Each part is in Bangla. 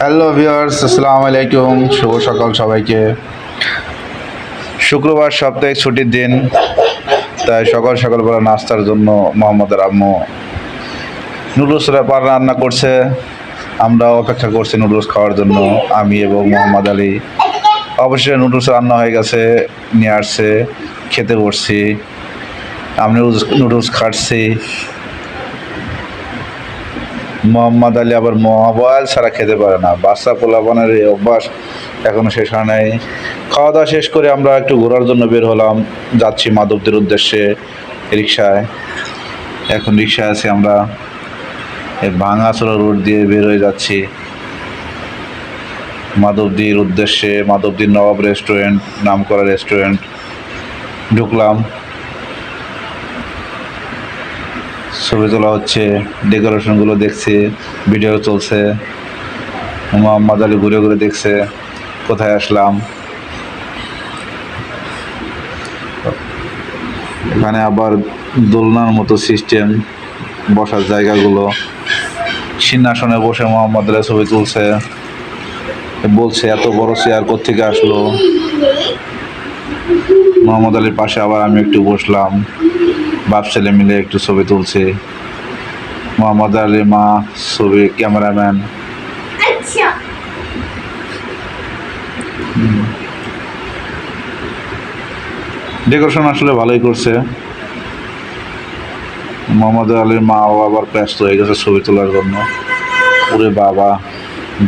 হ্যালো ভিউয়ার্স, আসসালামু আলাইকুম। শুভ সকাল সবাইকে। শুক্রবার সপ্তাহে ছুটির দিন, তাই সকাল সকালবেলা নাস্তার জন্য মোহাম্মদের আম্মু নুডলস রান্না করছে। আমরা অপেক্ষা করছি নুডলস খাওয়ার জন্য, আমি এবং মোহাম্মদ আলী। অবশ্যই নুডলস রান্না হয়ে গেছে, নিয়ে আসছে, খেতে বসছি। আমি নুডলস খাচ্ছি। মোহাম্মদ আলী আবার মোবাইল ছাড়া খেতে পারে না। বাচ্চা পোলাপানের এই অভ্যাস এখনো শেষ হয় নাই। খাওয়া দাওয়া শেষ করে আমরা একটু ঘোরার জন্য বের হলাম, যাচ্ছি মাধবদের উদ্দেশ্যে রিক্সায়। এখন রিক্সায় আছি আমরা, এই ভাঙাচোরা রোড দিয়ে বের হয়ে যাচ্ছি মাধবদীর উদ্দেশ্যে। মাধবদীর নবাব রেস্টুরেন্ট, নামকরা রেস্টুরেন্ট। ঢুকলাম, ছবি তোলা হচ্ছে, ডেকোরেশনগুলো দেখছি, ভিডিও চলছে। মোহাম্মদ আলী ঘুরে ঘুরে দেখছে কোথায় আসলাম। এখানে আবার দোলনার মতো সিস্টেম, বসার জায়গাগুলো। সিংহাসনে বসে মোহাম্মদ আলী ছবি তুলছে, বলছে এত বড় চেয়ার কোত্থেকে আসলো। মোহাম্মদ আলীর পাশে আবার আমি একটু বসলাম, বাপ ছেলে মিলে একটু ছবি তুলছি। মোহাম্মদ আলীর মা ছবি ক্যামেরাম্যান। ডেকোরেশন আসলে ভালোই করছে। মোহাম্মদ আলীর মা আবার ব্যস্ত হয়ে গেছে ছবি তোলার জন্য। ওরে বাবা,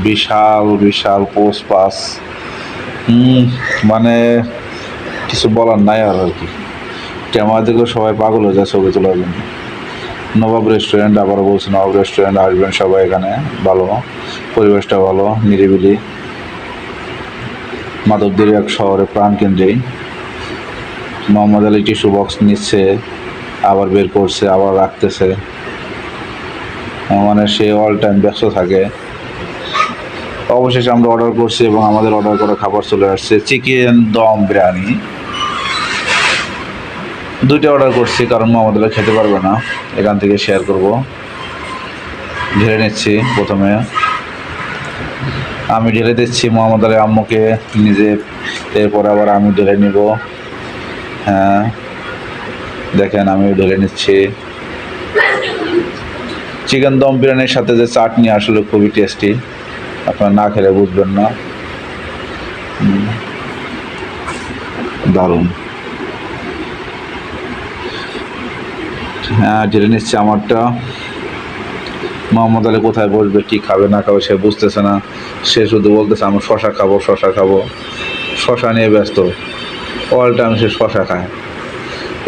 বিশাল বিশাল পোস্ট পাস, মানে কিছু বলার নাই আর কি। ক্যামেরা দেখলে সবাই পাগল হয়ে যায় ছবি তোলার জন্য। নবাব রেস্টুরেন্ট, আবারও বলছি নবাব রেস্টুরেন্ট আসবেন সবাই। এখানে ভালো, পরিবেশটা ভালো, নিরিবিলি। মাধবদীর এক শহরে প্রাণকেন্দ্রেই। মোহাম্মদ আলী টিস্যু বক্স নিচ্ছে, আবার বের করছে, আবার রাখতেছে, মানে সে অল টাইম ব্যস্ত থাকে। অবশেষে আমরা অর্ডার করছি এবং আমাদের অর্ডার করা খাবার চলে আসছে। চিকেন দম বিরিয়ানি দুইটা অর্ডার করছি, কারণ মোহাম্মদ আলী খেতে পারবে না, এখান থেকে শেয়ার করব। ঢেলে নিচ্ছি প্রথমে, আমি ঢেলে দিচ্ছি মোহাম্মদ আলী আম্মুকে নিজে, এরপর আবার আমি ঢেলে নিব। হ্যাঁ দেখেন, আমি ঢেলে নিচ্ছি। চিকেন দম বিরিয়ানির সাথে যে চাটনি আসলে খুবই টেস্টি, আপনারা না খেলে বুঝবেন না। দারুণ। হ্যাঁ ঢেলে নিচ্ছে আমারটা। মোহাম্মদ আলী কোথায় বসবে, কী খাবে না খাবে সে বুঝতেছে না। সে শুধু বলতেছে আমি শশা খাবো, শশা খাবো। শশা নিয়ে ব্যস্ত, অল টাইম সে শশা খায়।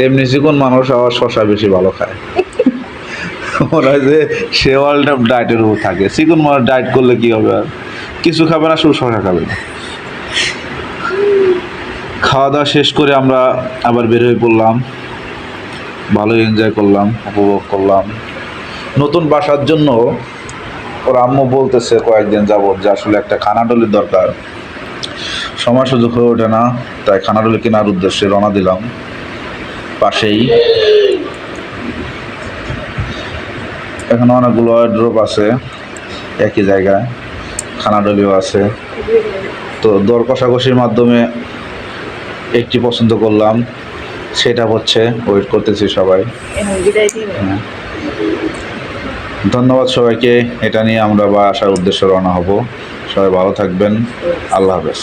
এমনি চিকন মানুষ আবার শশা বেশি ভালো খায়। মনে হয় যে সে অল টাইম ডায়েটের উপর থাকে। চিকন মানুষ ডায়েট করলে কি হবে, আর কিছু খাবে না, শুধু শশা খাবে না। খাওয়া দাওয়া শেষ করে আমরা আবার বের হয়ে পড়লাম, ভালো এনজয় করলাম, উপভোগ করলাম। নতুন বাসার জন্য ওর আম্মু বলতেছে কয়েকদিন যাবত যে আসলে একটা খানাডলির দরকার, সময় সুযোগ হয়ে ওঠে না, তাই খানাডলি কেনার উদ্দেশ্যে রওনা দিলাম। পাশেই এখানে অনেকগুলো ওয়ার্ড্রোব আছে একই জায়গায়, খানাডলিও আছে। তো দর কষাকষির মাধ্যমে একটি পছন্দ করলাম, সেটা হচ্ছে, ওয়েট করতেছি সবাই। হ্যাঁ। ধন্যবাদ সবাইকে। এটা নিয়ে আমরা আসার উদ্দেশ্যে রওনা হব। সবাই ভালো থাকবেন। আল্লাহ হাফেজ।